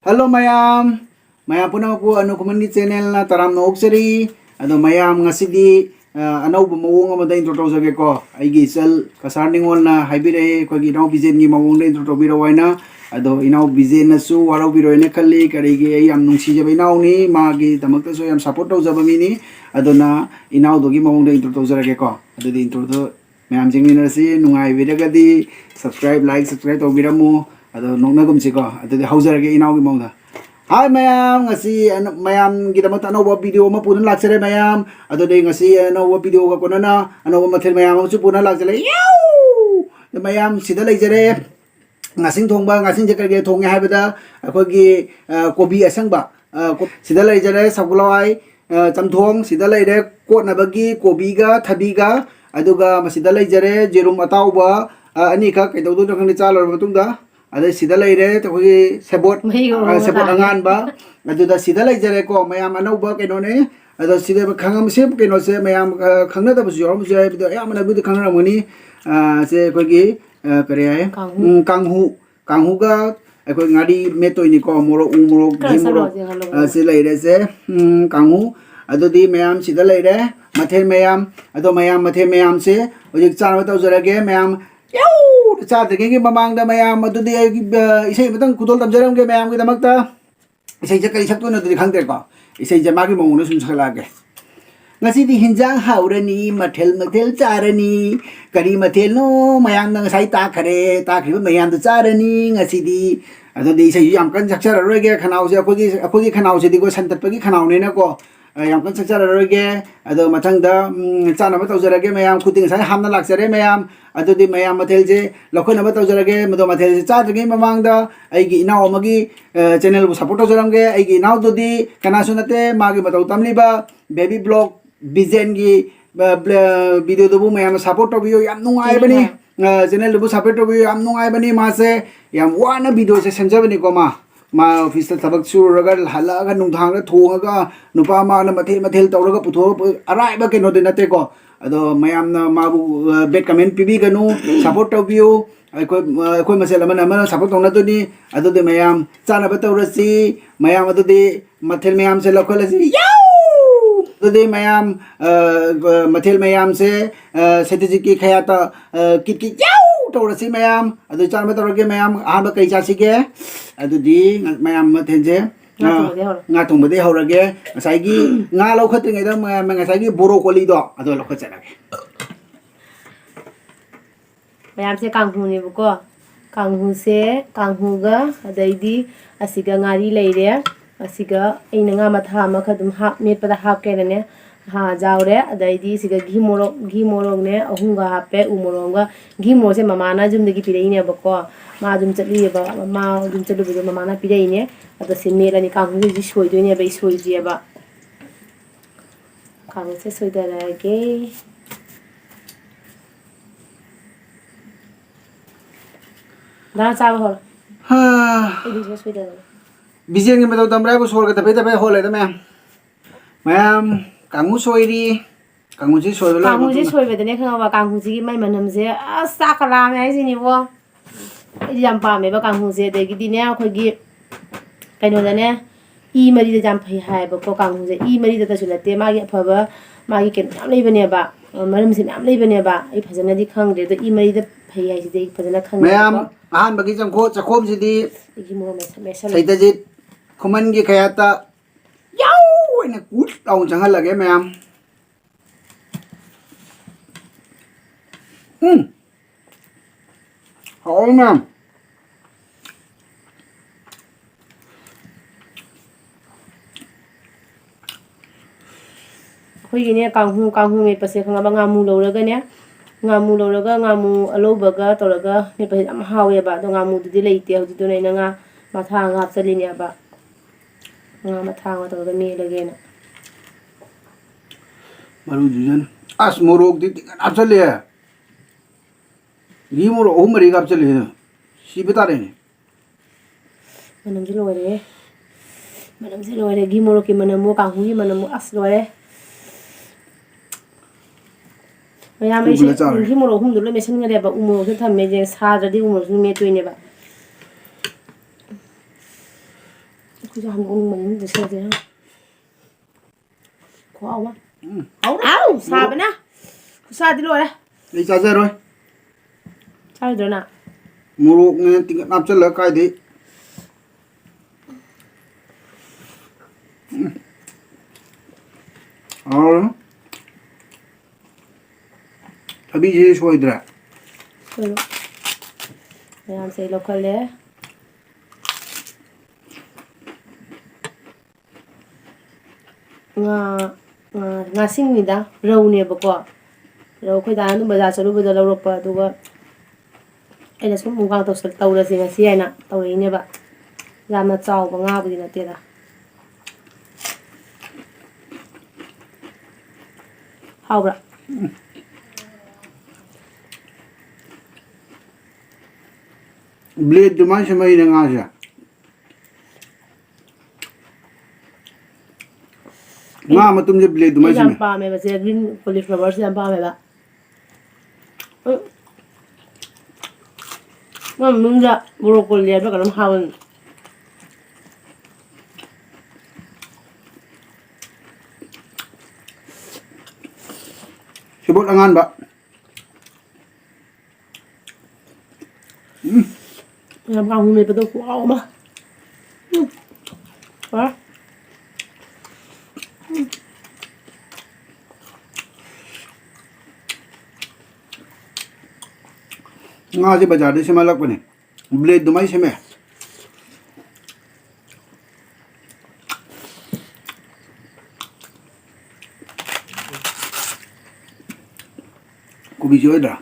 Hello mayam, mayam puna ko ano kumani channel na taram na oksari ado mayam ngasidi anau bumawong amada introduce age ko aigi sel kasarning wal na haibire ko gi inau bizen gi mawong na introduce biro waina ado inau bizen na su warau biro ne khalli karigi ai am nungsi jaba inau ni magi tamakta so am support tau jaba mini ado na inau do gi mawong na introduce age ko ado di introduce mayam jingni na si nungai video gadi subscribe to biramu ado nongna gumsi ko ado di haujarage inau gi mawong Hi mayam ngasi mayam kita mata ano video ma punan laksare mayam ado de ngasi ano video ka kona na ano mathil mayam chu punan laksare yau de mayam sida leijare ngasing thongba ngasing jekarge thonge haibada akogi kobi asangba sida leijare sabulawai chamthong sida leire kotna bagi kobi ga thabi ga aduga masida leijare jerum atauba ani ka kaidodu khangni chalor matungda ada sida leire to kogi sebot angan ba aduda sida leijare ko mayam anauba kaino ne ada sida khangam se kaino se mayam khangna da busu yoram jai bido ya mana bido khangna mani se kogi kare ay kanghu ga ko ngadi metoi ni ko moro gi moro se leire se kanghu adudi mayam sida leire mathen mayam ado mayam mathen mayam se ojik chana ta jarage mayam Yaw! Sa tingin yung mamangda mayam madudi ay isay matang kudol tamjaram ke mayam kita magta isay jakay sakto na dudi khangter ko isay jamagi mong sun saklage ngasi di hinjang haurani mathel charani kari mathel no mayam nang sai ta khare ta khiba mayam da charani ngasi di ado di isay yam kan sakchara roge khanau se akogi khanau se di ko santat pagi khanau ne na ko yang kan sakchara roge ado mathang da chana ba tawjarage mayam khuting sai hamna laksare mayam ado di mayam mathel je lokho na ba tawjarage mado mathel je chadrige mamang da aigi inaw magi channel bu support tawjaramge aigi inaw do di kana sunate magi mataw tamli ba baby blog bizen gi video do bu mayam support tabiyo yam nungai bani channel bu support tabiyo yam nungai bani ma se yam wana video se sanjabani ko ma office tabak suraga halaga nungthang thonga nupa ma na mathel tawraga putho arai ba keno de nate ko ado mayam na mabu bet comment pibi ganu support tabiyo koi masela mana support tongna to ni ado de mayam chana ba tawrasi mayam ado de mathel mayam se lokhola si yau ado de mayam mathel mayam se setiji ki khayata kit yau tawrasi mayam ado chana ba tawrage mayam ahba kai cha sige ado di mayam mathel je nga thong bade haurage ngasai gi nga lau khat ngai da ngasai gi broccoli do ado lau khat chanage mayam se kanghu ni buko kanghu ga adaidi asiga ngari leire asiga ina nga matha ma khadum ha met pada ha ke ne ha jaure adaidi siga ghi morok ne ahunga hape umoronga ghi mo se mamana jum de gi pirei ne bako ma jum chali ba ma jum chalu bu mamana pirei ne ada se mela ni kanghu ji soi do ne ba soi ji ba kanghu se soi da la ge da sa ba hol ha idi je soi da bizen ngi mataw tamrai bu sor ka tabe hole da mayam kanghu soiri kanghu ji soi be ne khang ba kanghu ji mai manam je a sakala me ai ni bo jam pa me ba kanghu je de gi di ne khoi gi kaino da ne I mari da jam phai hai ba ko kanghu je I mari da su la te ma gi pha ba ma gi ken am lei ba ne ba maram se am lei ba ne ba ai phajana di khang de da I mari da phai ai de phajana khang mayam ahan bagi chakhom si di gi mo me sa sai da ji khuman gi khayata yau ina kut law jangal lage mayam hoi mayam khoi gi ne kanghu me pase khang ba ngamu lo ra ga ne ngamu aloba ga to ra ga me pa am hawe ba do ngamu du di leite hu du ne nga ma tha nga chali ne ba nga ma tha nga to ga me lage na maru jujan as morok di ap chale gi moro umari gap chale si beta re manam je lo re gi moro ki manam mo kanghu gi manam as lo re mayam ai se gi moro hum du le me sin nga de ba umo ke tham me je sa da di umo su me toi ne ba จะทำองค์เหมือนจะเชื่อใจขอเอาวะเอาซาไปนะซาที่รวยเลย Đi xa ra rồi. ซาเดี๋ยวน่ะ Mù ruột nghe tiếng nằm chân lỡ cái tí. Rồi. Abi gì xoay ra. ช่วยลูกพยายามใส่ลงกันเลยงาซิ่งนี่ดะเราเนี่ยบอกว่าเราค่อยได้นู่นบาจาสรุปบาจาเราลบไปตัวก็ไอ้เนี่ยสมมุติว่าตัวสุดตัวสิงาเสียนะตัวนี้เนี่ยบะยามมาเจ้าบางงาบุญนะเตี้ยละเอาละ Blade duman siya may nga siya. Nga matum siya blade duman ยา siya ม may. ปลาไหมบาเสียกรีนโพลิฟลาวเวอร์สยามปลาไหมบะมันมึงจะบรอกโคลีด้วยกับน้ำฮาวน์ Sibot angan ba? ยามกลางมีประตูกูเอามาวะ Nga siya bajar di siya malak pa ni. Blade duman siya may. Kubi siya ida.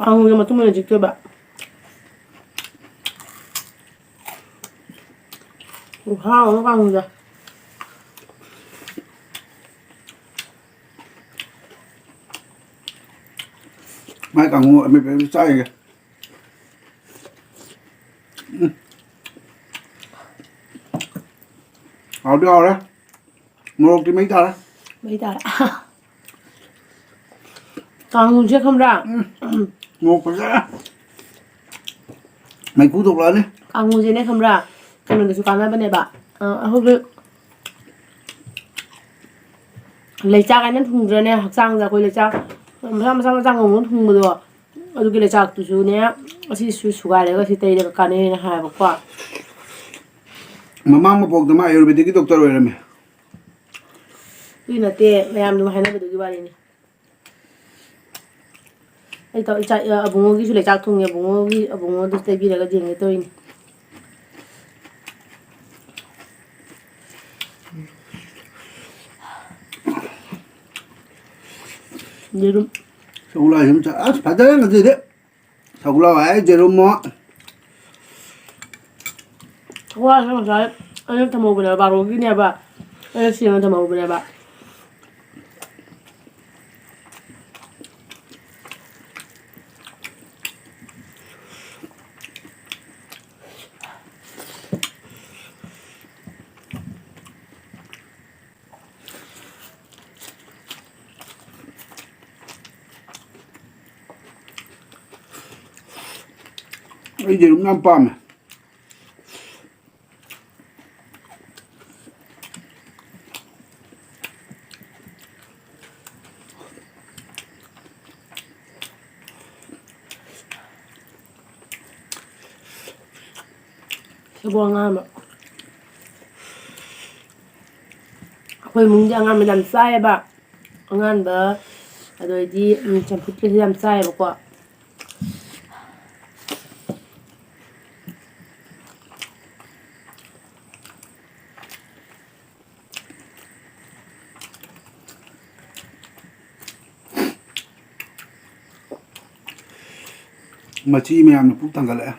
ang yung matu mo na jikto ba ang ang da Mai càng ngộ mày phải sai kìa.เอาđi ao đấy. Một cái mấy ta đấy. ไม่ได้กางหูเชื่อคำร่าง Một cái ra. Mày cú tục lên đi. กางหูเชื่อในคำร่างกันหนึ่งสุการนั้นเป็นไงบ้างเขาคือเลยจากอันนั้นทุ่งเรือเนี่ยหักสร้างจากคนเลยจากมาสร้างของมันทุ่งมาด้วยเอาดูกิเลยจากตัวชูเนี่ยก็ที่สุกาเลยก็ที่เตยเลยก็การนี้นะฮะบอกว่า Mama mo pog tama ayurvedic doctor wala mi. คือน่ะเต้พยายามดูให้น่าไปดูที่บ้านนี่ไอ้ตัวใจบุ้งกี้สุดเลยจากทุ่งเนี่ยบุ้งกี้บุ้งดูเตยบีเลยก็เจ๋งเลยตัวนี้เดี๋ยว Sagula yum cha as pada nga di de. Sagula ay jerum mo. ว่าใช่ไหมใช่อันนี้ทำมาเป็นอะไรบ้างรู้กี่เนี่ยบ้างอันนี้สิ่งที่ทำมาเป็นอะไรบ้าง Ay jerum nam pam. sebuah ngam apa mung jangan menjam saya bak ngan ba ada di campur ke jam saya bakwa ꯃꯆꯤ ꯃꯌꯥꯝꯅ ꯄꯨꯛ ꯊꯪꯒꯠꯂꯛꯑꯦ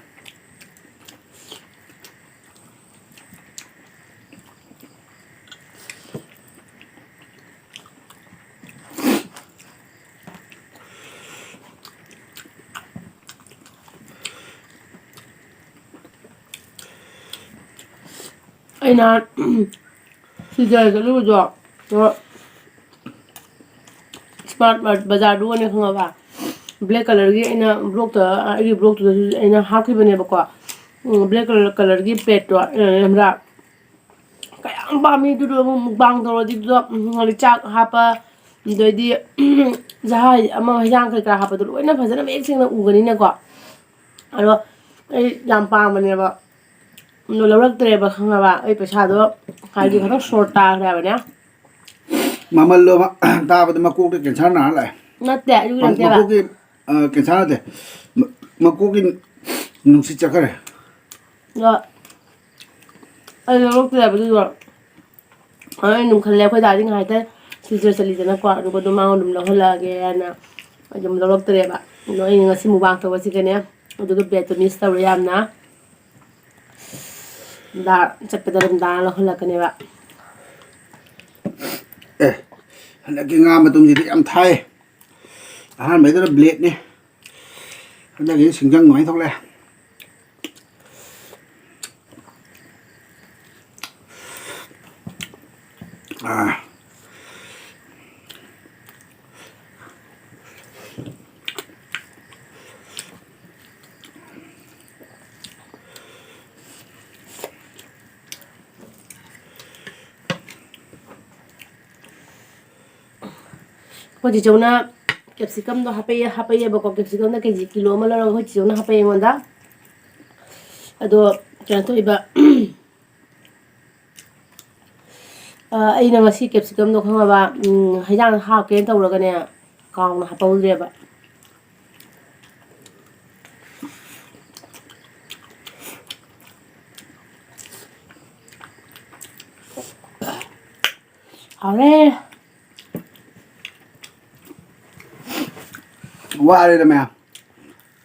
ꯑꯩꯅ ꯁꯤꯗ ꯆꯠꯂꯨꯕꯗꯣ smart ꯕꯖꯥꯔꯗꯨ ꯑꯣꯏꯅ ꯈꯪꯉꯕ black ꯀꯂꯔꯒꯤ ꯑꯩꯅ ꯕ꯭ꯂꯣꯛꯇ ꯑꯩꯒꯤ ꯕ꯭ꯂꯣꯛꯇꯨꯗꯁꯨ ꯑꯩꯅ ꯍꯥꯞꯈꯤꯕꯅꯦꯕꯀꯣ ꯕ꯭ꯂꯦꯛ ꯀꯂꯔꯒꯤ ꯄ꯭ꯂꯦꯠꯇꯣ ꯑꯩꯅ ꯀꯌꯥꯝ ꯄꯥꯝꯃꯤ ꯑꯗꯨꯗꯣ ꯑꯃꯨꯛ ꯃꯨꯛꯕꯥꯡ ꯇꯧꯔꯗꯤ ꯑꯗꯨꯗ ꯆꯥꯛ ꯍꯥꯞꯄ ꯑꯗꯩꯗꯤ ꯖꯍꯥꯏ ꯑꯃ ꯍꯩꯖꯥꯡ ꯀꯩꯀꯥ ꯍꯥꯞꯄꯗꯣ ꯂꯣꯏꯅ ꯐꯖꯅ ꯃꯌꯦꯛ ꯁꯦꯡꯅ ꯎꯒꯅꯤꯅꯀꯣ ꯑꯗꯣ ꯑꯩ ꯌꯥꯝ ꯄꯥꯝꯕꯅꯦꯕ ꯑꯗꯣ ꯂꯧꯔꯛꯇ꯭ꯔꯦꯕ ꯈꯪꯉꯕ ꯑꯩ ꯄꯩꯁꯥꯗꯣ ꯍꯥꯏꯗꯤ ꯈꯤꯇꯪ ꯁꯣꯔꯠ ꯇꯥꯈ꯭ꯔꯦꯕꯅꯦ ꯃꯃꯜꯗꯣ ꯇꯥꯕꯗ ꯃꯀꯣꯛꯇ ꯀꯦꯟꯁꯔ ꯅꯥꯔ ꯂꯥꯛꯑꯦ ꯅꯠꯇꯦ ꯑꯗꯨꯒꯤ ꯅꯠꯇꯦꯕ ꯃꯀꯣꯛꯀꯤ ꯀꯦꯟꯁꯔ ꯅꯠꯇꯦ ꯃꯀꯣꯛꯀꯤ ꯅꯨꯡꯁꯤꯠ ꯆꯠꯈ꯭ꯔꯦ ꯑꯗꯣ ꯑꯩ ꯂꯧꯔꯛꯇ꯭ꯔꯦꯕ ꯑꯗꯨꯗꯣ ꯑꯩ ꯑꯗꯨꯝ ꯈꯜꯂꯦ ꯑꯩꯈꯣꯏ ꯗꯥꯗꯤ ꯉꯥꯏꯍꯥꯛꯇ ꯁꯤꯜꯆꯔ ꯆꯠꯂꯤꯗꯅꯀꯣ ꯑꯗꯨꯒ ꯑꯗꯨꯝ ꯃꯉꯣꯟ ꯑꯗꯨꯝ ꯂꯧꯍꯜꯂꯛꯑꯒꯦꯅ ꯑꯗꯨꯝ ꯂꯧꯔꯛꯇ꯭ꯔꯦꯕ ꯑꯗꯣ ꯑꯩꯅ ꯉꯁꯤ ꯃꯨꯛꯕꯥꯡ ꯇꯧꯕꯁꯤꯒꯅꯦ ꯑꯗꯨꯒ ꯕ꯭ꯂꯦꯠꯇꯣ ꯃꯤꯁ ꯇꯧꯔꯦ ꯌꯥꯝꯅ ꯆꯠꯄꯗ ꯑꯗꯨꯝ ꯗꯥꯅ ꯂꯧꯍꯜꯂꯛꯀꯅꯦꯕ ꯑꯦ ꯍꯟꯗꯛꯀꯤ ꯉꯥ ꯃꯇꯨꯝꯁꯤꯗꯤ ꯌꯥꯝ ꯊꯥꯏ ꯑꯍꯥꯟꯕꯩꯗꯨꯅ ꯕ꯭ꯂꯦꯠꯅꯤ ꯍꯟꯗꯛꯀꯤ ꯁꯤꯡꯖꯪ ꯅꯨꯡꯉꯥꯏꯅ ꯊꯣꯛꯂꯛꯑꯦ ꯑꯩꯈꯣꯏ ꯆꯤꯆꯧꯅ ꯀꯦꯞꯁꯤꯀꯝꯗꯣ ꯍꯥꯞꯄꯛꯑꯦꯕꯀꯣ ꯀꯦꯞꯁꯤꯀꯝꯗ ꯀꯦꯖꯤ ꯀꯤꯂꯣ ꯑꯃ ꯂꯧꯔꯒ ꯑꯩꯈꯣꯏ ꯆꯤꯆꯧꯅ ꯍꯥꯞꯄꯛꯑꯦ ꯑꯩꯉꯣꯟꯗ ꯑꯗꯣ ꯀꯩꯅꯣ ꯇꯧꯏꯕ ꯑꯩꯅ ꯉꯁꯤ ꯀꯦꯞꯁꯤꯀꯝꯗꯣ ꯈꯪꯉꯕ ꯍꯩꯖꯥꯡ ꯍꯥꯞꯀꯦꯅ ꯇꯧꯔꯒꯅꯦ ꯀꯥꯎꯅ ꯍꯥꯞꯄꯧꯗ꯭ꯔꯦꯕ ꯍꯥꯎꯔꯦ ꯋꯥꯔꯦꯗ ꯃꯌꯥꯝ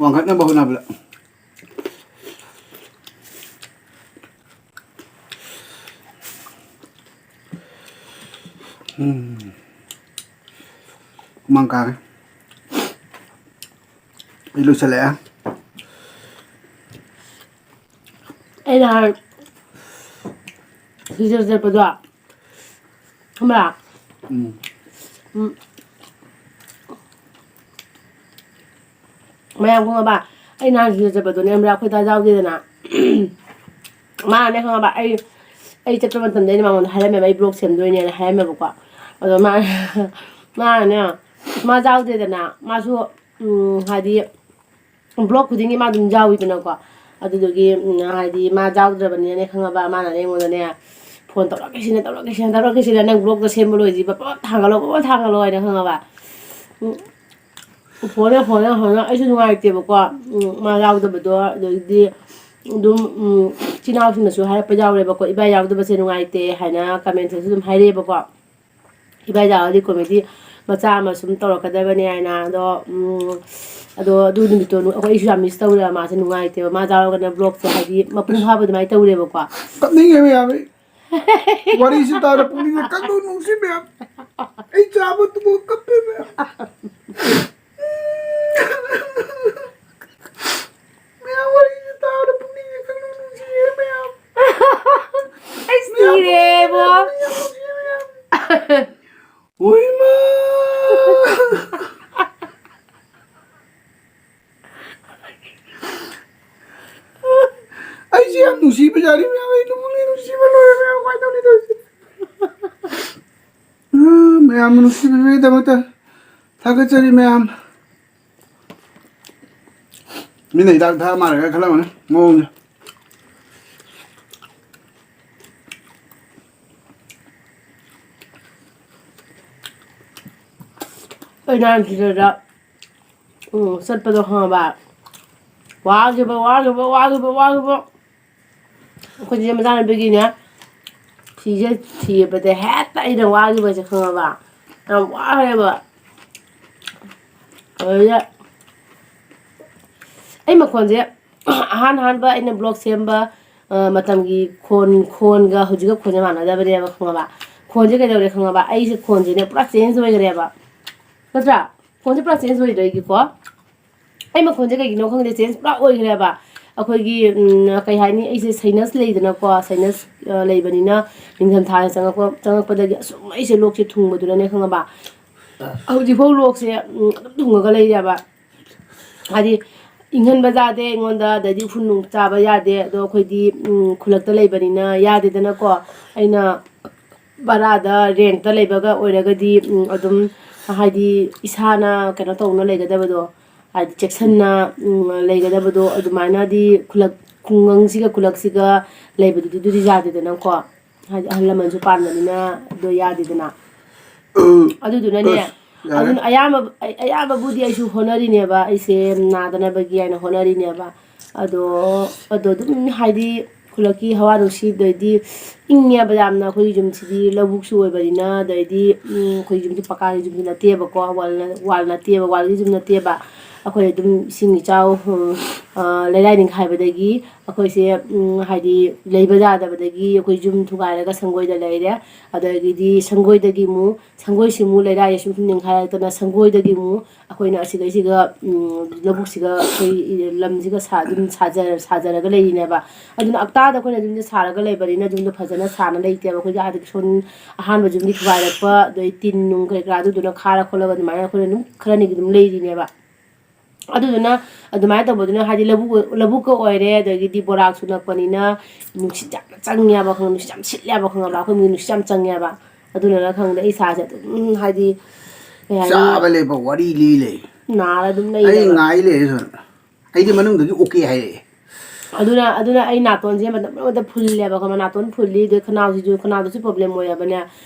ꯋꯥꯡꯈꯠꯅꯕ ꯍꯣꯠꯅꯕꯗ ꯍꯨꯃꯥꯡ ꯀꯥꯡꯉꯦ ꯑꯩ ꯂꯣꯏꯁꯤꯜꯂꯛꯑꯦ ꯑꯩ ꯅꯍꯥꯟ ꯁꯤꯖꯔ ꯆꯠꯄꯗꯣ ꯈꯪꯕ꯭ꯔꯥ ꯃꯌꯥꯝ ꯈꯪꯉꯕ ꯑꯩ ꯅꯍꯥꯟ ꯁꯤꯖꯔ ꯆꯠꯄꯗꯣꯅꯦ ꯈꯪꯕ꯭ꯔꯥ ꯑꯩꯈꯣꯏ ꯗꯥ ꯌꯥꯎꯗꯦꯗꯅ ꯃꯥꯅꯅꯦ ꯈꯪꯉꯕ ꯑꯩ ꯆꯠꯄ ꯃꯇꯝꯗ ꯑꯩꯅ ꯃꯉꯣꯟꯗ ꯍꯥꯏꯔꯝꯃꯦꯕ ꯑꯩ ꯕ꯭ꯂꯣꯛ ꯁꯦꯝꯗꯣꯏꯅꯦꯅ ꯍꯥꯏꯔꯝꯃꯦꯕꯀꯣ ꯑꯗꯣ ꯃꯥꯅꯅꯦ ꯃꯥ ꯌꯥꯎꯗꯦꯗꯅ ꯃꯥꯁꯨ ꯍꯥꯏꯗꯤ ꯕ꯭ꯂꯣꯛ ꯈꯨꯗꯤꯡꯒꯤ ꯃꯥ ꯑꯗꯨꯝ ꯌꯥꯎꯋꯤꯗꯅꯀꯣ ꯑꯗꯨꯗꯨꯒꯤ ꯍꯥꯏꯗꯤ ꯃꯥ ꯌꯥꯎꯗ꯭ꯔꯕꯅꯤꯅꯅꯦ ꯈꯪꯉꯕ ꯃꯥꯅꯅꯦ ꯑꯩꯉꯣꯟꯗꯅꯦ ꯐꯣꯟ ꯇꯧꯔꯛꯀꯦꯁꯤꯅ ꯅꯪ ꯕ꯭ꯂꯣꯛꯇꯣ ꯁꯦꯝꯕ ꯂꯣꯏꯗ꯭ꯔꯤꯕ ꯄꯞ ꯊꯥꯡꯒꯠꯂꯣ ꯍꯥꯏꯅ ꯈꯪꯉꯕ ꯐꯣꯟꯅ ꯑꯩꯁꯨ ꯅꯨꯡꯉꯥꯏꯇꯦꯕꯀꯣ ꯃꯥ ꯌꯥꯎꯗꯕꯗꯣ ꯑꯗꯒꯤꯗꯤ ꯑꯗꯨꯝ ꯏꯆꯤꯜ ꯏꯅꯥꯎꯁꯤꯡꯅꯁꯨ ꯍꯥꯏꯔꯛꯄ ꯌꯥꯎꯔꯦꯕꯀꯣ ꯏꯕꯥꯏ ꯌꯥꯎꯗꯕꯁꯦ ꯅꯨꯡꯉꯥꯏꯇꯦ ꯍꯥꯏꯅ ꯀꯃꯦꯟꯇꯁꯨ ꯑꯗꯨꯝ ꯍꯥꯏꯔꯛꯑꯦꯕꯀꯣ ꯏꯕꯥꯏ ꯌꯥꯎꯔꯗꯤ ꯀꯣꯃꯦꯗꯤ ꯃꯆꯥ ꯑꯃ ꯁꯨꯝ ꯇꯧꯔꯛꯀꯗꯕꯅꯤ ꯍꯥꯏꯅ ꯑꯗꯣ ꯑꯗꯨ ꯅꯨꯃꯤꯠꯇꯣ ꯑꯩꯈꯣꯏꯁꯨ ꯌꯥꯝ ꯃꯤꯁ ꯇꯧꯔꯦꯕ ꯃꯥꯁꯦ ꯅꯨꯡꯉꯥꯏꯇꯦꯕ ꯃꯥ ꯌꯥꯎꯔꯒꯅ ꯕ꯭ꯂꯣꯛꯁꯦ ꯍꯥꯏꯗꯤ ꯃꯄꯨꯡ ꯐꯥꯕ ꯑꯗꯨꯃꯥꯏꯅ ꯇꯧꯔꯦꯕꯀꯣ ꯀꯞꯅꯤꯡꯉꯦ ꯃꯌꯥꯝ ꯋꯥꯔꯤꯁꯤ ꯇꯥꯔ ꯄꯨꯛꯅꯤꯡꯒ ꯀꯪꯅ ꯅꯨꯡꯁꯤ ꯃꯌꯥꯝ ꯑꯩ ꯆꯥꯕ ꯇꯨꯕ ꯀꯞꯄꯦ ꯃꯌꯥꯝ ꯃꯌꯥꯝ ꯋꯥꯔꯤꯁꯤ ꯇꯥꯔ ꯄꯨꯛꯅꯤꯡꯒ ꯀꯪꯅ ꯅꯨꯡꯁꯤꯌꯦ ꯃꯌꯥꯝ ꯑꯩ ꯃꯌꯥꯝ ꯁꯤꯔꯦꯕꯣ ꯄꯨꯛꯅꯤꯡ ꯌꯥꯝ ꯅꯨꯡꯁꯤꯌꯦ ꯃꯌꯥꯝ ꯍꯣꯏꯃꯥ ꯑꯩꯁꯦ ꯌꯥꯝ ꯅꯨꯡꯁꯤꯕꯖꯥꯠꯅꯤ ꯃꯌꯥꯝ ꯑꯩ ꯄꯨꯛꯅꯤꯡ ꯅꯨꯡꯁꯤꯕ ꯂꯣꯏꯔꯦ ꯃꯌꯥꯝ ꯀꯃꯥꯏꯅ ꯇꯧꯅꯤ ꯇꯧꯔꯤꯁꯦ ꯃꯌꯥꯝꯅ ꯅꯨꯡꯁꯤꯕꯤꯕꯒꯤꯗꯃꯛꯇ ꯊꯥꯒꯠꯆꯔꯤ ꯃꯌꯥꯝ ꯃꯤꯅ ꯍꯤꯗꯥꯛ ꯊꯥ ꯃꯥꯜꯂꯦꯒ ꯈꯜꯂꯝꯒꯅꯤ ꯃꯑꯣꯡꯁꯦ ꯑꯩ ꯅꯍꯥꯟ ꯁꯤꯖꯔꯗ ꯆꯠꯄꯗꯣ ꯈꯪꯉꯕ ꯋꯥꯈꯤꯕ ꯑꯩꯈꯣꯏ ꯆꯦꯆꯦ ꯃꯆꯥꯅꯨꯄꯤꯒꯤꯅꯦ ꯐꯤꯁꯦ ꯊꯤꯕꯗ ꯍꯦꯛꯇ ꯑꯩꯅ ꯋꯥꯈꯤꯕꯁꯦ ꯈꯪꯉꯕ ꯌꯥꯝ ꯋꯥꯈ꯭ꯔꯦꯕ ꯑꯗꯨꯗ ꯑꯩ ꯃꯈꯣꯟꯁꯦ ꯑꯍꯥꯟꯕ ꯑꯩꯅ ꯕ꯭ꯂꯣꯛ ꯁꯦꯝꯕ ꯃꯇꯝꯒꯤ ꯈꯣꯟꯒ ꯍꯧꯖꯤꯛꯀ ꯈꯣꯟꯁꯦ ꯃꯥꯟꯅꯗꯕꯅꯦꯕ ꯈꯪꯉꯕ ꯈꯣꯟꯁꯦ ꯀꯩꯗꯧꯔꯦ ꯈꯪꯉꯕ ꯑꯩꯁꯦ ꯈꯣꯟꯁꯤꯅꯦ ꯄꯨꯔꯥ ꯆꯦꯟꯖ ꯑꯣꯏꯈ꯭ꯔꯦꯕ ꯅꯠꯇ꯭ꯔꯥ ꯈꯣꯟꯁꯦ ꯄꯨꯔꯥ ꯆꯦꯟꯖ ꯑꯣꯏꯗ꯭ꯔꯥ ꯑꯩꯒꯤꯀꯣ ꯑꯩ ꯃꯈꯣꯟꯁꯦ ꯀꯩꯒꯤꯅꯣ ꯈꯪꯗꯦ ꯆꯦꯟꯖ ꯄꯨꯔꯥ ꯑꯣꯏꯈ꯭ꯔꯦꯕ ꯑꯩꯈꯣꯏꯒꯤ ꯀꯩ ꯍꯥꯏꯅꯤ ꯑꯩꯁꯦ ꯁꯥꯏꯅꯁ ꯂꯩꯗꯅꯀꯣ ꯁꯥꯏꯅꯁ ꯂꯩꯕꯅꯤ나 ꯅꯤꯡꯊꯝꯊꯥꯗ ꯆꯪꯉꯛꯄꯗꯒꯤ ꯑꯁꯨꯝ ꯑꯩꯁꯦ ꯂꯣꯛꯁꯦ ꯊꯨꯡꯕꯗꯨꯅꯅꯦ ꯈꯪꯉꯕ ꯍꯧꯖꯤꯛꯐꯥꯎ ꯂꯣꯛꯁꯦ ꯑꯗꯨꯝ ꯊꯨꯡꯉꯒ ꯂꯩꯔꯦꯕ ꯍꯥꯏꯗꯤ ꯏꯪꯍꯟꯕ ꯌꯥꯗꯦ ꯑꯩꯉꯣꯟꯗ ꯑꯗꯩꯗꯤ ꯎꯐꯨꯟ ꯅꯨꯡ ꯆꯥꯕ ꯌꯥꯗꯦ ꯑꯗꯣ ꯑꯩꯈꯣꯏꯗꯤ ꯈꯨꯜꯂꯛꯇ ꯂꯩꯕꯅꯤꯅ ꯌꯥꯗꯦꯗꯅꯀꯣ ꯑꯩꯅ ꯕꯔꯥꯗ ꯔꯦꯟꯇ ꯂꯩꯕꯒ ꯑꯣꯏꯔꯒꯗꯤ ꯑꯗꯨꯝ ꯍꯥꯏꯗꯤ ꯏꯁꯥꯅ ꯀꯩꯅꯣ ꯇꯧꯅ ꯂꯩꯒꯗꯕꯗꯣ ꯍꯥꯏꯗꯤ ꯆꯦꯛꯁꯤꯟꯅ ꯂꯩꯒꯗꯕꯗꯣ ꯑꯗꯨꯃꯥꯏꯅꯗꯤ ꯈꯨꯡꯒꯪꯁꯤꯒ ꯈꯨꯜꯂꯛꯁꯤꯒ ꯂꯩꯕꯗꯨꯗꯤ ꯑꯗꯨꯗꯤ ꯌꯥꯗꯦꯗꯅꯀꯣ ꯍꯥꯏꯗꯤ ꯑꯍꯜ ꯂꯃꯟꯁꯨ ꯄꯥꯟꯕꯅꯤꯅ ꯑꯗꯣ ꯌꯥꯗꯦꯗꯅ ꯑꯗꯨꯗꯨꯅꯅꯦ ꯌꯥꯔꯦ ꯑꯗꯨꯅ ꯑꯌꯥꯝꯕꯕꯨꯗꯤ ꯑꯩꯁꯨ ꯍꯣꯠꯅꯔꯤꯅꯦꯕ ꯑꯩꯁꯦ ꯅꯥꯗꯅꯕꯒꯤ ꯍꯥꯏꯅ ꯍꯣꯠꯅꯔꯤꯅꯦꯕ ꯑꯗꯣ ꯑꯗꯨꯝ ꯍꯥꯏꯗꯤ ꯈꯨꯜꯂꯛꯀꯤ ꯍꯋꯥ ꯅꯨꯡꯁꯤꯗꯩꯗꯤ ꯏꯪꯉꯦꯕ ꯌꯥꯝꯅ ꯑꯩꯈꯣꯏꯒꯤ ꯌꯨꯝꯁꯤꯗꯤ ꯂꯧꯕꯨꯛꯁꯨ ꯑꯣꯏꯕꯅꯤꯅ ꯑꯗꯩꯗꯤ ꯑꯩꯈꯣꯏ ꯌꯨꯝꯁꯤ ꯄꯀꯥꯒꯤ ꯌꯨꯝꯁꯨ ꯅꯠꯇꯦꯕꯀꯣ ꯋꯥꯜ ꯅꯠꯇꯦꯕ ꯋꯥꯜꯒꯤ ꯌꯨꯝ ꯅꯠꯇꯦꯕ ꯑꯩꯈꯣꯏ ꯑꯗꯨꯝ ꯏꯁꯤꯡ ꯏꯆꯥꯎ ꯂꯩꯔꯥꯏ ꯅꯤꯡꯈꯥꯏꯕꯗꯒꯤ ꯑꯩꯈꯣꯏꯁꯦ ꯍꯥꯏꯗꯤ ꯂꯩꯕ ꯌꯥꯗꯕꯗꯒꯤ ꯑꯩꯈꯣꯏ ꯌꯨꯝ ꯊꯨꯒꯥꯏꯔꯒ ꯁꯪꯒꯣꯏꯗ ꯂꯩꯔꯦ ꯑꯗꯒꯤꯗꯤ ꯁꯪꯒꯣꯏꯗꯒꯤ ꯑꯃꯨꯛ ꯁꯪꯒꯣꯏꯁꯤꯃꯨꯛ ꯂꯩꯔꯥꯏꯁꯦ ꯁꯨꯝ ꯅꯤꯡꯈꯥꯏꯔꯛꯇꯅ ꯁꯪꯒꯣꯏꯗꯒꯤ ꯑꯃꯨꯛ ꯑꯩꯈꯣꯏꯅ ꯑꯁꯤꯗꯩꯁꯤꯒ ꯂꯧꯕꯨꯛꯁꯤꯒ ꯑꯩꯈꯣꯏ ꯂꯝꯁꯤꯒ ꯑꯗꯨꯝ ꯁꯥꯖꯔꯒ ꯂꯩꯔꯤꯅꯦꯕ ꯑꯗꯨꯅ ꯑꯞꯇꯥꯗ ꯑꯩꯈꯣꯏꯅ ꯌꯨꯝꯁꯦ ꯁꯥꯔꯒ ꯂꯩꯕꯅꯤꯅ ꯌꯨꯝꯗꯣ ꯐꯖꯅ ꯁꯥꯅ ꯂꯩꯇꯦꯕ ꯑꯩꯈꯣꯏꯒꯤ ꯑꯥꯗꯒꯤ ꯁꯣꯟ ꯑꯍꯥꯟꯕ ꯌꯨꯝꯒꯤ ꯊꯨꯒꯥꯏꯔꯛꯄ ꯑꯗꯩ ꯇꯤꯟ ꯅꯨꯡ ꯀꯔꯤ ꯀꯔꯥ ꯑꯗꯨꯗꯨꯅ ꯈꯥꯔ ꯈꯣꯠꯂꯒ ꯑꯗꯨꯃꯥꯏꯅ ꯑꯩꯈꯣꯏꯅ ꯑꯗꯨꯝ ꯈꯔꯅꯤꯒꯤ ꯑꯗꯨꯝ ꯂꯩꯔꯤꯅꯦꯕ ꯑꯗꯨꯗꯨꯅ ꯑꯗꯨꯃꯥꯏꯅ ꯇꯧꯕꯗꯨꯅ ꯍꯥꯏꯗꯤ ꯂꯧꯕꯨꯛꯀ ꯑꯣꯏꯔꯦ ꯑꯗꯒꯤꯗꯤ ꯕꯣꯔꯥꯛꯁꯨ ꯅꯛꯄꯅꯤꯅ ꯅꯨꯡꯁꯤꯠ ꯌꯥꯝꯅ ꯆꯪꯉꯦꯕ ꯅꯨꯡꯁꯤꯠ ꯌꯥꯝ ꯁꯤꯠꯂꯦꯕ ꯈꯪꯉꯕ ꯑꯩꯈꯣꯏ ꯃꯤ ꯅꯨꯡꯁꯤꯠ ꯌꯥꯝ ꯆꯪꯉꯦꯕ ꯑꯗꯨꯅꯔ ꯈꯪꯗꯦ ꯑꯩ ꯏꯁꯥꯁꯦ ꯑꯗꯨꯝ ꯍꯥꯏꯗꯤ ꯀꯩ ꯍꯥꯏꯅꯤ ꯆꯥꯕ ꯂꯩꯕ ꯋꯥꯔꯤ ꯂꯤ ꯂꯩ ꯅꯥꯔ ꯑꯗꯨꯝ ꯑꯩ ꯂꯩꯔꯦꯕ ꯉꯥꯏ ꯂꯩꯔꯦ ꯁꯣꯝꯗ ꯑꯩꯗꯤ ꯃꯅꯨꯡꯗꯒꯤ ꯑꯣꯀꯦ ꯍꯥꯏꯔꯛꯑꯦ ꯑꯗꯨꯅ ꯑꯩ ꯅꯥꯇꯣꯟꯁꯦ ꯃꯇꯝ ꯑꯃꯗ ꯐꯨꯜꯂꯦꯕ ꯈꯪꯕ ꯅꯥꯇꯣꯟ ꯐꯨꯜꯂꯤ ꯑꯗꯩ ꯈꯅꯥꯎꯗꯁꯨ ꯄ꯭ꯔꯣꯕ꯭ꯂꯦꯝ ꯑꯣꯏꯔꯕꯅꯦ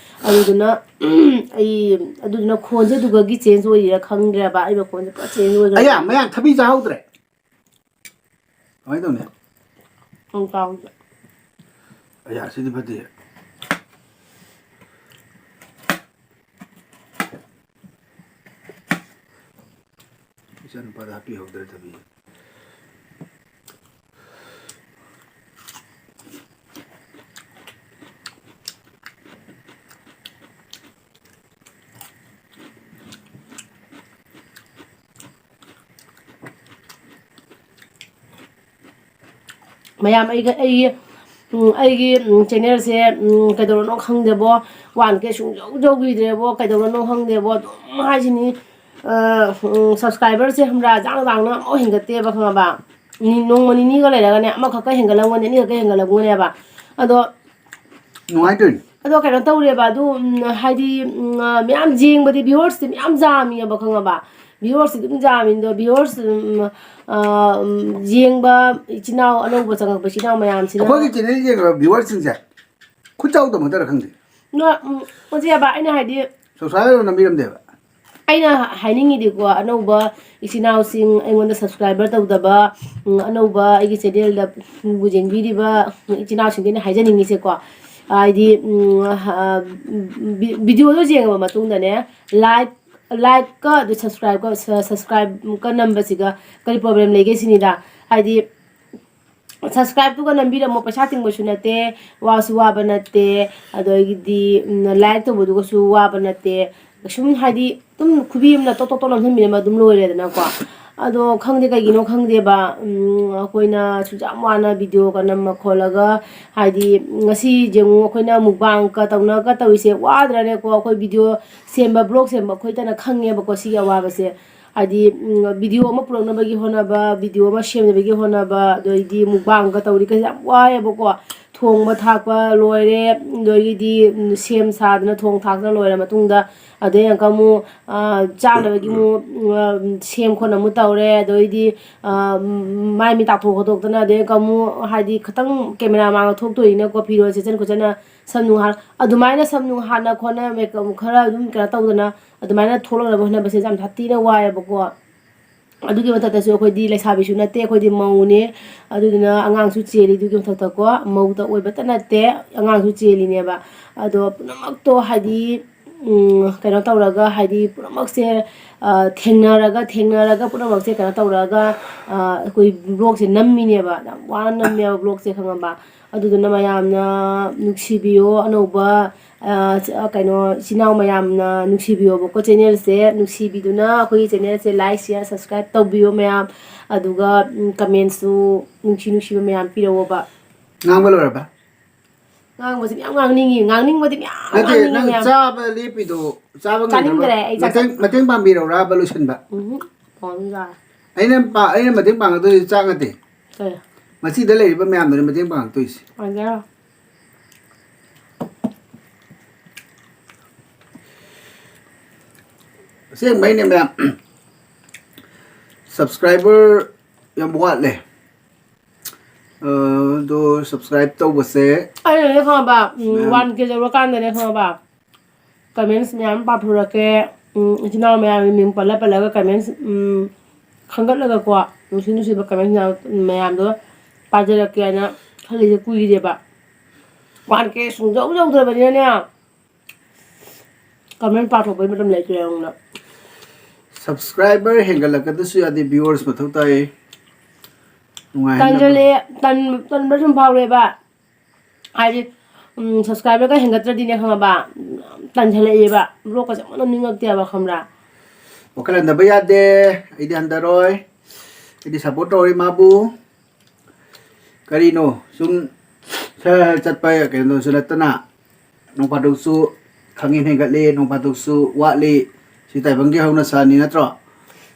ꯑꯗꯨꯗꯨꯅ ꯑꯩ ꯑꯗꯨꯗꯨꯅ ꯈꯣꯟꯁꯦ ꯑꯗꯨꯒꯒꯤ ꯆꯦꯟꯖ ꯑꯣꯏꯔꯤꯔꯥ ꯈꯪꯗ꯭ꯔꯦꯕ ꯑꯩ ꯃꯈꯣꯟꯁꯦ ꯄꯨꯔꯥ ꯆꯦꯟꯖ ꯑꯌꯥ ꯑꯣꯏꯈ꯭ꯔꯕꯅꯦꯕ ꯃꯌꯥꯡ ꯊꯕꯤ ꯆꯥꯍꯧꯗ꯭ꯔꯦ ꯀꯃꯥꯏꯅ ꯇꯧꯅꯤ ꯀꯥꯎꯗꯦ ꯑꯌꯥ ꯁꯤꯗꯤ ꯐꯠꯇꯦ ꯏꯆꯥꯅꯨꯄꯥꯗ ꯍꯥꯞꯄꯤꯍꯧꯗ꯭ꯔꯦ ꯊꯕꯤ ꯃꯌꯥꯝ ꯑꯩꯒꯤ ꯆꯦꯅꯦꯜꯁꯦ ꯀꯩꯗꯧꯔꯅꯣ ꯈꯪꯗꯦꯕꯣ 1K ꯁꯨꯡꯌꯧ ꯌꯧꯈꯤꯗ꯭ꯔꯦꯕꯣ ꯀꯩꯗꯧꯔꯅꯣ ꯈꯪꯗꯦꯕꯣ ꯑꯗꯨꯝ ꯍꯥꯏꯁꯤꯅꯤ ꯁꯕꯁꯀ꯭ꯔꯥꯏꯕꯔꯁꯦ ꯈꯪꯕ꯭ꯔꯥ ꯖꯥꯡꯅ ꯑꯃꯨꯛ ꯍꯦꯟꯒꯠꯇꯦꯕ ꯈꯪꯉꯕ ꯅꯣꯡꯃ ꯅꯤꯅꯤꯒ ꯂꯩꯔꯒꯅꯦ ꯑꯃꯈꯛꯀ ꯍꯦꯟꯒꯠꯂꯝꯒꯅꯤ ꯑꯅꯤꯈꯛꯀ ꯍꯦꯟꯒꯠꯂꯝꯒꯅꯦꯕ ꯑꯗꯣ ꯅꯨꯡꯉꯥꯏꯇꯣꯏꯅꯤ ꯑꯗꯣ ꯀꯩꯅꯣ ꯇꯧꯔꯦꯕ ꯑꯗꯨ ꯍꯥꯏꯗꯤ ꯃꯌꯥꯝ ꯌꯦꯡꯕꯗꯤ ꯚꯤꯌꯣꯔꯁꯇꯤ ꯃꯌꯥꯝ ꯌꯥꯝꯃꯤꯑꯕ ꯈꯪꯉꯕ ꯚꯤꯌꯣꯔꯁꯇꯤ ꯑꯗꯨꯝ ꯌꯥꯝꯃꯤꯗꯣ ꯚꯤꯌꯣꯔꯁ ꯌꯦꯡꯕ ꯏꯆꯤꯟ ꯏꯅꯥꯎ ꯑꯅꯧꯕ ꯆꯪꯉꯛꯄ ꯏꯆꯤꯟ ꯏꯅꯥꯎ ꯃꯌꯥꯝꯁꯤꯅ ꯑꯩꯈꯣꯏꯒꯤ ꯆꯦꯅꯦꯜ ꯌꯦꯡꯉꯕ ꯚꯤꯌꯨꯋꯔꯁꯤꯡꯁꯦ ꯈꯨꯠꯆꯥꯎꯗꯃꯛꯇꯔ ꯈꯪꯗꯦ ꯃꯣꯏꯁꯦꯕ ꯑꯩꯅ ꯍꯥꯏꯗꯤ ꯁꯕꯁꯀ꯭ꯔꯥꯏꯕꯔ ꯅꯝꯕꯤꯔꯝꯗꯦꯕ ꯑꯩꯅ ꯍꯥꯏꯅꯤꯡꯉꯤꯗꯤꯀꯣ ꯑꯅꯧꯕ ꯏꯆꯤꯟ ꯏꯅꯥꯎꯁꯤꯡ ꯑꯩꯉꯣꯟꯗ ꯁꯕꯁꯀ꯭ꯔꯥꯏꯕꯔ ꯇꯧꯗꯕ ꯑꯅꯧꯕ ꯑꯩꯒꯤ ꯆꯦꯅꯦꯜꯗ ꯌꯦꯡꯕꯤꯔꯤꯕ ꯏꯆꯤꯟ ꯏꯅꯥꯎꯁꯤꯡꯗ ꯑꯩꯅ ꯍꯥꯏꯖꯅꯤꯡꯉꯤꯁꯦꯀꯣ ꯍꯥꯏꯗꯤ ꯚꯤꯗꯤꯑꯣꯗꯣ ꯌꯦꯡꯉꯕ ꯃꯇꯨꯡꯗꯅꯦ ꯂꯥꯏꯛꯀ ꯑꯗꯨ ꯁꯕꯁꯀ꯭ꯔꯥꯏꯕꯀ ꯅꯝꯕꯁꯤꯒ ꯀꯔꯤ ꯄ꯭ꯔꯣꯕ꯭ꯂꯦꯝ ꯂꯩꯒꯦ ꯁꯤꯅꯤꯗ ꯍꯥꯏꯗꯤ ꯁꯕꯁꯀ꯭ꯔꯥꯏꯕꯇꯨꯒ ꯅꯝꯕꯤꯔꯝꯃꯣ ꯄꯩꯁꯥ ꯇꯤꯡꯕꯁꯨ ꯅꯠꯇꯦ ꯋꯥꯁꯨ ꯋꯥꯕ ꯅꯠꯇꯦ ꯑꯗꯒꯤꯗꯤ ꯂꯥꯏꯛ ꯇꯧꯕꯗꯨꯒꯁꯨ ꯋꯥꯕ ꯅꯠꯇꯦ ꯁꯨꯝ ꯍꯥꯏꯗꯤ ꯑꯗꯨꯝ ꯈꯨꯕꯤ ꯑꯃꯅ ꯇꯣꯞ ꯅꯝꯁꯤꯟꯕꯤꯔꯝꯃ ꯑꯗꯨꯝ ꯂꯣꯏꯔꯦꯗꯅꯀꯣ ꯑꯗꯣ ꯈꯪꯗꯦ ꯀꯩꯒꯤꯅꯣ ꯈꯪꯗꯦꯕ ꯑꯩꯈꯣꯏꯅ ꯁꯨꯛ ꯌꯥꯝ ꯋꯥꯅ ꯚꯤꯗꯤꯑꯣꯒ ꯅꯝꯃ ꯈꯣꯠꯂꯒ ꯍꯥꯏꯗꯤ ꯉꯁꯤ ꯌꯦꯡꯉꯨ ꯑꯩꯈꯣꯏꯅ ꯃꯨꯛꯕꯥꯡꯒ ꯇꯧꯅꯒ ꯇꯧꯔꯤꯁꯦ ꯋꯥꯗ꯭ꯔꯅꯦꯀꯣ ꯑꯩꯈꯣꯏ ꯚꯤꯗꯤꯑꯣ ꯁꯦꯝꯕ ꯕ꯭ꯂꯣꯛ ꯁꯦꯝꯕ ꯑꯩꯈꯣꯏꯇꯅ ꯈꯪꯉꯦꯕꯀꯣ ꯁꯤꯒꯤ ꯑꯋꯥꯕꯁꯦ ꯍꯥꯏꯗꯤ ꯚꯤꯗꯤꯑꯣ ꯑꯃ ꯄꯨꯔꯛꯅꯕꯒꯤ ꯍꯣꯠꯅꯕ ꯚꯤꯗꯤꯑꯣ ꯑꯃ ꯁꯦꯝꯅꯕꯒꯤ ꯍꯣꯠꯅꯕ ꯑꯗꯩꯗꯤ ꯃꯨꯛꯕꯥꯡꯒ ꯇꯧꯔꯤꯈꯩꯁꯦ ꯌꯥꯝ ꯋꯥꯏꯑꯦꯕꯀꯣ ꯊꯣꯡꯕ ꯊꯥꯛꯄ ꯂꯣꯏꯔꯦ ꯑꯗꯒꯤꯗꯤ ꯁꯦꯝ ꯁꯥꯗꯅ ꯊꯣꯡ ꯊꯥꯛꯇꯅ ꯂꯣꯏꯔ ꯃꯇꯨꯡꯗ ꯑꯗꯩ ꯑꯃꯨꯛꯀ ꯑꯃꯨꯛ ꯆꯥꯅꯕꯒꯤ ꯑꯃꯨꯛ ꯁꯦꯝ ꯈꯣꯠꯅ ꯑꯃꯨꯛ ꯇꯧꯔꯦ ꯑꯗꯩꯗꯤ ꯃꯥꯏ ꯃꯤ ꯇꯥꯊꯣꯛ ꯈꯣꯠꯇꯣꯛꯇꯅ ꯑꯗꯩ ꯑꯃꯨꯛ ꯍꯥꯏꯗꯤ ꯈꯤꯇꯪ ꯀꯦꯃꯦꯔꯥ ꯃꯥꯡꯗ ꯊꯣꯛꯇꯣꯏꯅꯤꯅꯀꯣ ꯐꯤꯔꯣꯜ ꯁꯦꯠꯆꯟ ꯈꯣꯠꯆꯟꯅ ꯁꯝ ꯅꯨꯡ ꯑꯗꯨꯃꯥꯏꯅ ꯁꯝ ꯅꯨꯡ ꯍꯥꯠꯅ ꯈꯣꯠꯅ ꯃꯦꯀꯞ ꯈꯔ ꯑꯗꯨꯝ ꯀꯩꯅꯣ ꯇꯧꯗꯅ ꯑꯗꯨꯃꯥꯏꯅ ꯊꯣꯛꯂꯛꯅꯕ ꯍꯣꯠꯅꯕꯁꯦ ꯌꯥꯝ ꯁꯥꯊꯤꯅ ꯋꯥꯏꯑꯦꯕꯀꯣ ꯑꯗꯨꯒꯤ ꯃꯊꯛꯇꯁꯨ ꯑꯩꯈꯣꯏꯗꯤ ꯂꯩꯁꯥꯕꯤꯁꯨ ꯅꯠꯇꯦ ꯑꯩꯈꯣꯏꯗꯤ ꯃꯧꯅꯦ ꯑꯗꯨꯗꯨꯅ ꯑꯉꯥꯡꯁꯨ ꯆꯦꯜꯂꯤꯗꯨꯒꯤ ꯃꯊꯛꯇꯀꯣ ꯃꯧꯗ ꯑꯣꯏꯕꯇ ꯅꯠꯇꯦ ꯑꯉꯥꯡꯁꯨ ꯆꯦꯜꯂꯤꯅꯦꯕ ꯑꯗꯣ ꯄꯨꯝꯅꯃꯛꯇꯣ ꯍꯥꯏꯗꯤ ꯀꯩꯅꯣ ꯇꯧꯔꯒ ꯍꯥꯏꯗꯤ ꯄꯨꯝꯅꯃꯛꯁꯦ ꯊꯦꯡꯅꯔꯒ ꯄꯨꯝꯅꯃꯛꯁꯦ ꯀꯩꯅꯣ ꯇꯧꯔꯒ ꯑꯩꯈꯣꯏ ꯕ꯭ꯂꯣꯛꯁꯦ ꯅꯝꯃꯤꯅꯦꯕ ꯌꯥꯝ ꯋꯥꯅ ꯅꯝꯃꯦꯕ ꯕ꯭ꯂꯣꯛꯁꯦ ꯈꯪꯉꯕ ꯑꯗꯨꯗꯨꯅ ꯃꯌꯥꯝꯅ ꯅꯨꯡꯁꯤꯕꯤꯌꯣ ꯑꯅꯧꯕ ꯀꯩꯅꯣ ꯏꯆꯤꯟ ꯏꯅꯥꯎ ꯃꯌꯥꯝꯅ ꯅꯨꯡꯁꯤꯕꯤꯌꯣꯕꯀꯣ ꯆꯦꯅꯦꯜꯁꯦ ꯅꯨꯡꯁꯤꯕꯤꯗꯨꯅ ꯑꯩꯈꯣꯏꯒꯤ ꯆꯦꯅꯦꯜꯁꯦ ꯂꯥꯏꯛ ꯁꯤꯌꯔ ꯁꯕꯁꯀ꯭ꯔꯥꯏꯕ ꯇꯧꯕꯤꯌꯣ ꯃꯌꯥꯝ ꯑꯗꯨꯒ ꯀꯃꯦꯟꯁꯨ ꯅꯨꯡꯁꯤꯕ ꯃꯌꯥꯝ ꯄꯤꯔꯛꯑꯣꯕ Ngam ba lora ba? ꯉꯥꯡꯕꯁꯤ ꯃꯌꯥꯝ ꯉꯥꯡꯅꯤꯡꯕꯗꯤ ꯃꯌꯥꯝ Nate ꯉꯥꯡꯅꯤꯡꯉꯤ nang ꯃꯌꯥꯝ chaba lepi do chaba ngadra ꯆꯥꯅꯤꯡꯗ꯭ꯔꯦ ꯑꯩ ꯆꯥꯛ mateng pambi ro ra balusan ba. ꯐꯣꯟꯗ Aina mateng pang do cha ngate. ꯀꯩ Masi da lei ba myam do mateng pang to is. ꯐꯣꯟꯗ Se mai ne myam subscriber yam wat le. Do subscribe to ba se ꯑꯩꯅꯅꯦ ꯈꯪꯉꯕ 1K ꯌꯧꯔꯀꯥꯟꯗꯅꯦ ꯈꯪꯉꯕ commence ꯃꯌꯥꯝ ꯄꯥꯊꯣꯔꯛꯀꯦ ꯏꯆꯤꯟ ꯏꯅꯥꯎ ꯃꯌꯥꯝꯒꯤ ꯃꯤꯡ ꯄꯜꯂꯒ ꯀꯃꯦꯟꯁ ꯈꯟꯒꯠꯂꯒꯀꯣ ꯅꯨꯡꯁꯤꯕ ꯀꯃꯦꯟꯁ ꯃꯌꯥꯝꯗꯣ ꯄꯥꯖꯔꯛꯀꯦ ꯍꯥꯏꯅ ꯈꯜꯂꯤꯁꯦ ꯀꯨꯏꯔꯦꯕ 1K ꯌꯧꯗ꯭ꯔꯕꯅꯤꯅꯅꯦ ꯀꯃꯦꯟ ꯄꯥꯊꯣꯛꯄꯩ ꯃꯇꯝ ꯂꯩꯇ꯭ꯔꯦ ꯑꯩꯉꯣꯟꯗ subscriber hengalakadasu ade viewers mathau tai nungai ꯇꯟꯖꯜꯂꯦ ꯇꯟꯕ ꯁꯨꯝ ꯐꯥꯎꯔꯦꯕ ꯍꯥꯏꯗꯤ ꯁꯕꯁꯀ꯭ꯔꯥꯏꯕꯔꯒ ꯍꯦꯟꯒꯠꯇ꯭ꯔꯗꯤꯅꯦ ꯈꯪꯉꯕ ꯇꯟꯁꯤꯜꯂꯛꯑꯦꯕ ꯕ꯭ꯂꯣꯛꯀꯁꯦ ꯑꯃꯨꯛ ꯅꯝꯅꯤꯡꯉꯛꯇꯦꯕ ꯈꯪꯕ꯭ꯔꯥ wakala ndaba yade ide handaroi ide support tori mabu karino sum sa chatpa ke no sulatana nong paduk su khangin hengatle nong paduk su wali si tai bangge hauna sani natro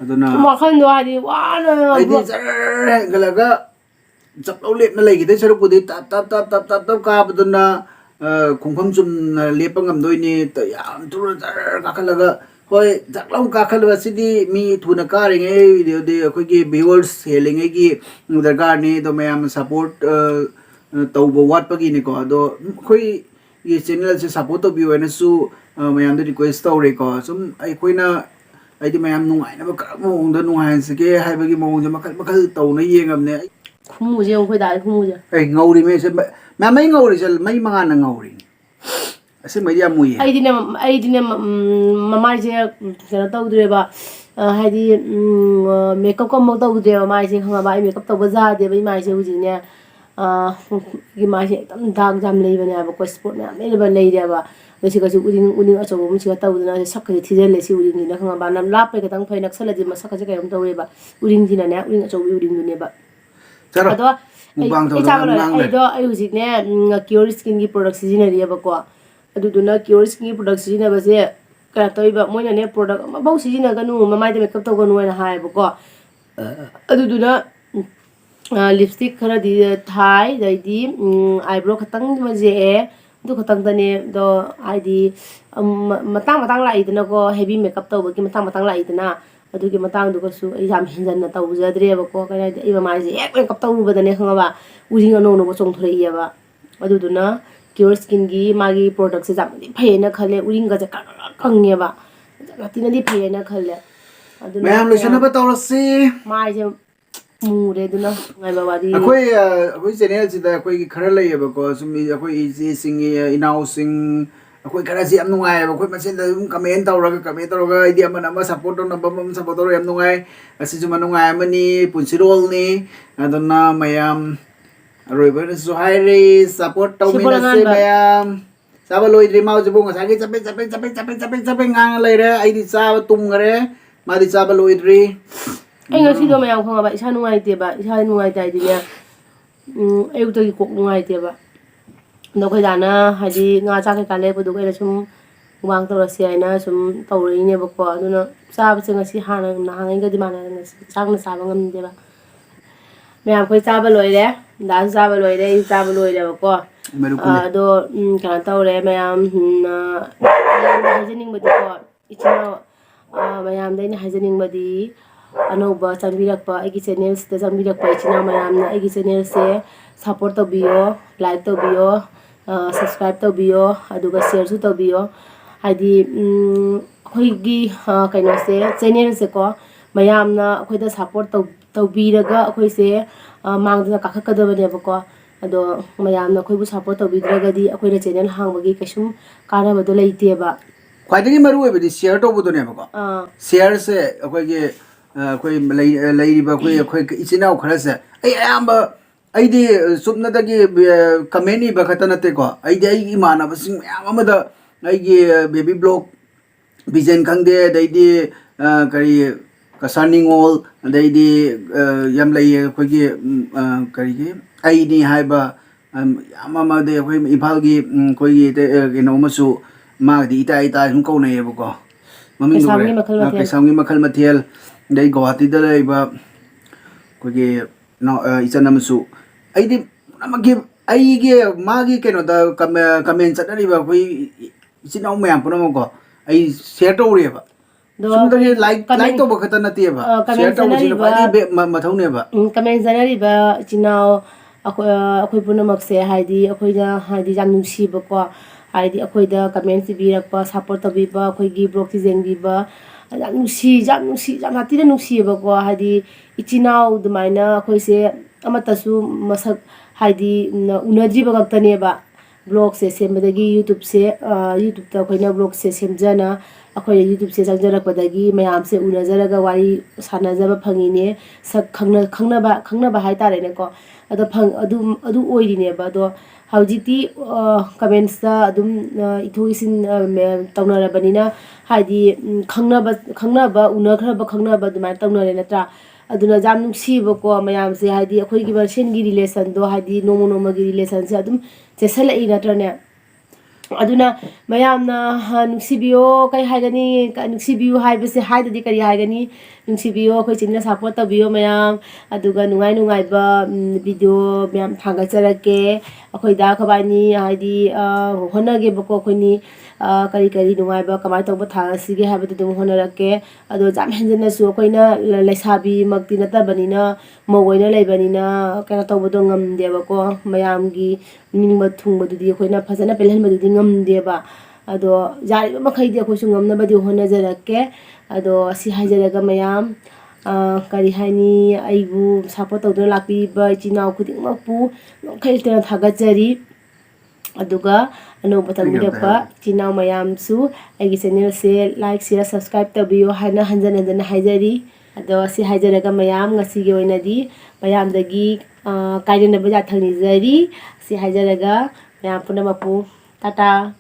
aduna ꯋꯥꯈꯜꯗꯣ ꯍꯥꯏꯗꯤ ꯋꯥꯅ aidi jar hengalaga chaplau lep na legi de saru pudi tap ka baduna khongpham chum lepa ngam doi ni ta yam tur jar ka khalaga hoi jaklau ka khalwa sidi mi thuna ka ringe video de akhoi gi viewers helinge gi dargar ni do mayam support tawbo wat pagi ni ko do khoi ye channel se support to view na su mayam de request tawre ko sum ai khoina aidi mayam nungai na ba ka mo ong da nungai se ke hai bagi mo ong makal taw na yengam ne ꯈꯨꯝꯃꯨꯁꯦ ꯑꯩꯈꯣꯏ ꯗꯥꯗꯤ ꯈꯨꯝꯃꯨꯁꯦ ai ngauri me se ma mai ngauri sel mai manga na ngauri ase mai ya muye ꯑꯩꯗꯤꯅꯦ ꯃꯃꯥꯏꯁꯦ ꯀꯩꯅꯣ ꯇꯧꯗ꯭ꯔꯦꯕ ꯍꯥꯏꯗꯤ ꯃꯦꯀꯞꯀ ꯑꯃꯨꯛ ꯇꯧꯗ꯭ꯔꯦꯕ ꯃꯥꯏꯁꯦ ꯈꯪꯉꯕ ꯑꯩ ꯃꯦꯀꯞ ꯇꯧꯕ ꯌꯥꯗꯦꯕ ꯏꯃꯥꯏꯁꯦ ꯍꯧꯖꯤꯛꯅꯦ ꯒꯤ ꯃꯥꯏꯁꯦ ꯑꯗꯨꯝ ꯗꯥꯛ ꯌꯥꯝ ꯂꯩꯕꯅꯦꯕꯀꯣ ꯁ꯭ꯄꯣꯠ ꯃꯌꯥꯝ ꯂꯩꯔꯦꯕ ꯑꯗꯣ ꯁꯤꯒꯁꯨ ꯎꯔꯤꯡ ꯑꯆꯧꯕ ꯑꯃ ꯁꯤꯒ ꯇꯧꯗꯅ ꯁꯛꯀꯁꯦ ꯊꯤꯖꯤꯜꯂꯦ ꯁꯤ ꯎꯔꯤꯡꯁꯤꯅ ꯈꯪꯉꯕ ꯅꯝ ꯂꯥꯞꯄꯩ ꯈꯤꯇꯪ ꯐꯩ ꯅꯛꯁꯜꯂꯗꯤ ꯃꯁꯛꯀꯁꯦ ꯀꯩꯅꯣꯝ ꯇꯧꯔꯦꯕ ꯎꯔꯤꯡꯁꯤꯅꯅꯦ ꯎꯔꯤꯡ ꯑꯆꯧꯕ ꯎꯔꯤꯡꯗꯨꯅꯦꯕ charo ꯑꯗꯣ ꯑꯩ ꯆꯥꯕ ꯂꯣꯏꯔꯦ ꯑꯩ ꯍꯧꯖꯤꯛꯅꯦ ꯀꯤꯌꯣꯔ ꯁ꯭ꯀꯤꯟꯒꯤ ꯄ꯭ꯔꯣꯗꯛ ꯁꯤꯖꯤꯟꯅꯔꯤꯑꯕꯀꯣ ꯑꯗꯨꯗꯨꯅ ꯀꯤꯌꯣꯔ ꯁ꯭ꯀꯤꯟꯒꯤ ꯄ꯭ꯔꯣꯗꯛ ꯁꯤꯖꯤꯟꯅꯕꯁꯦ ꯀꯩꯅꯣ ꯇꯧꯔꯤꯕ ꯃꯣꯏꯅꯅꯦ ꯄ꯭ꯔꯣꯗꯛ ꯑꯃꯐꯥꯎ ꯁꯤꯖꯤꯟꯅꯒꯅꯨ ꯃꯃꯥꯏꯗ ꯃꯦꯀꯞ ꯇꯧꯒꯅꯨ ꯍꯥꯏꯅ ꯍꯥꯏꯌꯦꯕꯀꯣ ꯑꯗꯨꯗꯨꯅ ꯂꯤꯞꯁꯇꯤꯛ ꯈꯔꯗꯤ ꯊꯥꯏ ꯑꯗꯩꯗꯤ ꯑꯥꯏꯕ꯭ꯔꯣ ꯈꯛꯇꯪ ꯌꯦꯛꯑꯦ ꯑꯗꯨ ꯈꯛꯇꯪꯗꯅꯦ ꯑꯗꯣ ꯍꯥꯏꯗꯤ ꯃꯇꯥꯡ ꯂꯥꯛꯏꯗꯅꯀꯣ ꯍꯦꯚꯤ ꯃꯦꯀꯞ ꯇꯧꯕꯒꯤ ꯃꯇꯥꯡ ꯂꯥꯛꯏꯗꯅ ꯑꯗꯨꯒꯤ ꯃꯇꯥꯡꯗꯨꯒꯁꯨ ꯑꯩ ꯌꯥꯝ ꯍꯦꯟꯖꯟꯅ ꯇꯧꯖꯗ꯭ꯔꯦꯕꯀꯣ ꯀꯩ ꯍꯥꯏꯗꯤ ꯑꯩ ꯃꯃꯥꯏꯁꯦ ꯍꯦꯛ ꯃꯦꯀꯞ ꯇꯧꯔꯨꯕꯗꯅꯦ ꯈꯪꯉꯕ ꯎꯔꯤꯡ ꯑꯅꯧ ꯑꯅꯧꯕ ꯆꯣꯡꯊꯣꯔꯛꯏꯑꯕ ꯑꯗꯨꯗꯨꯅ ꯀꯤꯌꯣꯔ ꯁ꯭ꯀꯤꯟꯒꯤ ꯃꯥꯒꯤ ꯄ꯭ꯔꯣꯗꯛꯁꯦ ꯌꯥꯝꯅꯗꯤ ꯐꯩꯌꯦꯅ ꯈꯜꯂꯦ ꯎꯔꯤꯡꯒꯁꯦ ꯀꯪꯉꯦꯕ ꯌꯥꯝꯅꯗꯤ ꯐꯩꯌꯦꯅ khale aduna mayam loisana ba tawrasi mai je mure aduna ngai ba wadi akoi channel sida akoi gi khara lei ba ko sumi akoi iji sing inau sing akoi khara si am nungai ba akoi masen da comment tawraga idi amana ama support na bam support ro am nungai asi ju manungai amani punsirol ni aduna mayam aroi ba su hairi support tawmina se mayam saba loidri mau ju bunga sagi chape ngang leire aidi saba tumgare madi saba loidri ai ngasi do mayam khanga ba isa nungai te ba isa nungai tai dinya ayuk to kok nungai te ba ndo khoi dana hadi nga cha kai kale bu du kai sum wang to rasi aina sum tawri ne ba ko aduna saba se ngasi hana na hangai ga di mana ngasi sang na saba ngam de ba mayam khoi saba loire da saba loire i saba loire ba ko ado kana tawre mayam hajening badi ko ichina mayam daina hajening badi अनौबा चंबीरक्पा आइगी channel से चंबीरक्पा इचिना मयामना आइगी channel से support तबियो लाइक तबियो सब्सक्राइब तबियो अदुगा शेयर सु तबियो हाइदी अखोइगी कइनो से चैनल से को मयामना अखोइदा सपोर्ट तबिरगा अखोइसे मांगदना काखकदबनेबको अदो मयामना अखोइबु सपोर्ट तबिद्रगदी अखोइना चैनल हांगबगी कैसुम कानाबदो लेइतेबा ख्वाइदगी मरु ओइबदि शेयर तौबदुनेबको शेयर से अखोइगे अखोइ लैरिबा अखोइ इचिनाउ खरसे अयाम्बा अइदि सुपनदगी कमेंट इबा खता नतेको अइदि अइ इमानबसिंग मयाम अमदा अइगे baby blog vision khangde daidi kari kasarningol daidi yam lai khogi kari gi aini haiba amama de khoi imphal gi khoi gi no masu ma di ita ita sum ko nei bu ko mami do samgi makhal mathel dai guwahati da lai ba khogi no ichana masu aidi amagi aigi magi keno da comment chatari ba khoi ichina mayam puno ko ai share tawreba sumdagi like to bakata nateba share tawsina padi mathauneba comment janariba chinao akhoi punamakse haidi akhoi da haidi jam nungsiba ko haidi akhoi da comment birakpa support tabiba akhoi gi blog ti jengbiba jam hati da nungsiba ko haidi ichinao dumaina akhoi se amatasu masak haidi unadriba gaktaneba blog se sembadagi YouTube se YouTube ta khoina blog se semjana akhoi YouTube se jangjarakpadagi mayam se unajaraga wari sanajaba phangine sak khangna ba hai tare ne ko ado phang adu oirine ba do haujiti comments ta adum ithoisin tawnarabanina haidi khangna ba unakhra ba khangna ba dumai tawnare natra aduna jam nungsiba ko mayam se haidi akhoi gi version gi relation do haidi nomo gi relation se adum chesala I natrane aduna mayamna nungsibiyo kai haigani nungsibiyo haibase haidadi kari haigani nungsibiyo khoi chingna support tabiyo mayam aduga nungai ba video mayam thanga charake akhoi da khabani haidi honage bako khoini kari nungai ba kamai tawba thanga sige haibadu dum honarake ado jam henjana su khoina laisabi makti natabanina mogoina leibanina kana tawbodo ngamde bako mayam gi ningba thungba dudi khoina phajana pelhan badudi ngamde ba ado jari makhai de khoisu ngamna badi honajarake ado si hajaraga mayam kari haini aibu support tawduna lakpi ba chinau khuding makpu khailtena thagajari aduga ano batamidakpa chinau mayam su aigi channel se like share subscribe tabiyo haina hanjana haijari ado si hajaraga mayam ngasi ge oinadi mayam dagi kaidena baja thangni jari si hajaraga mayam puna mapu tata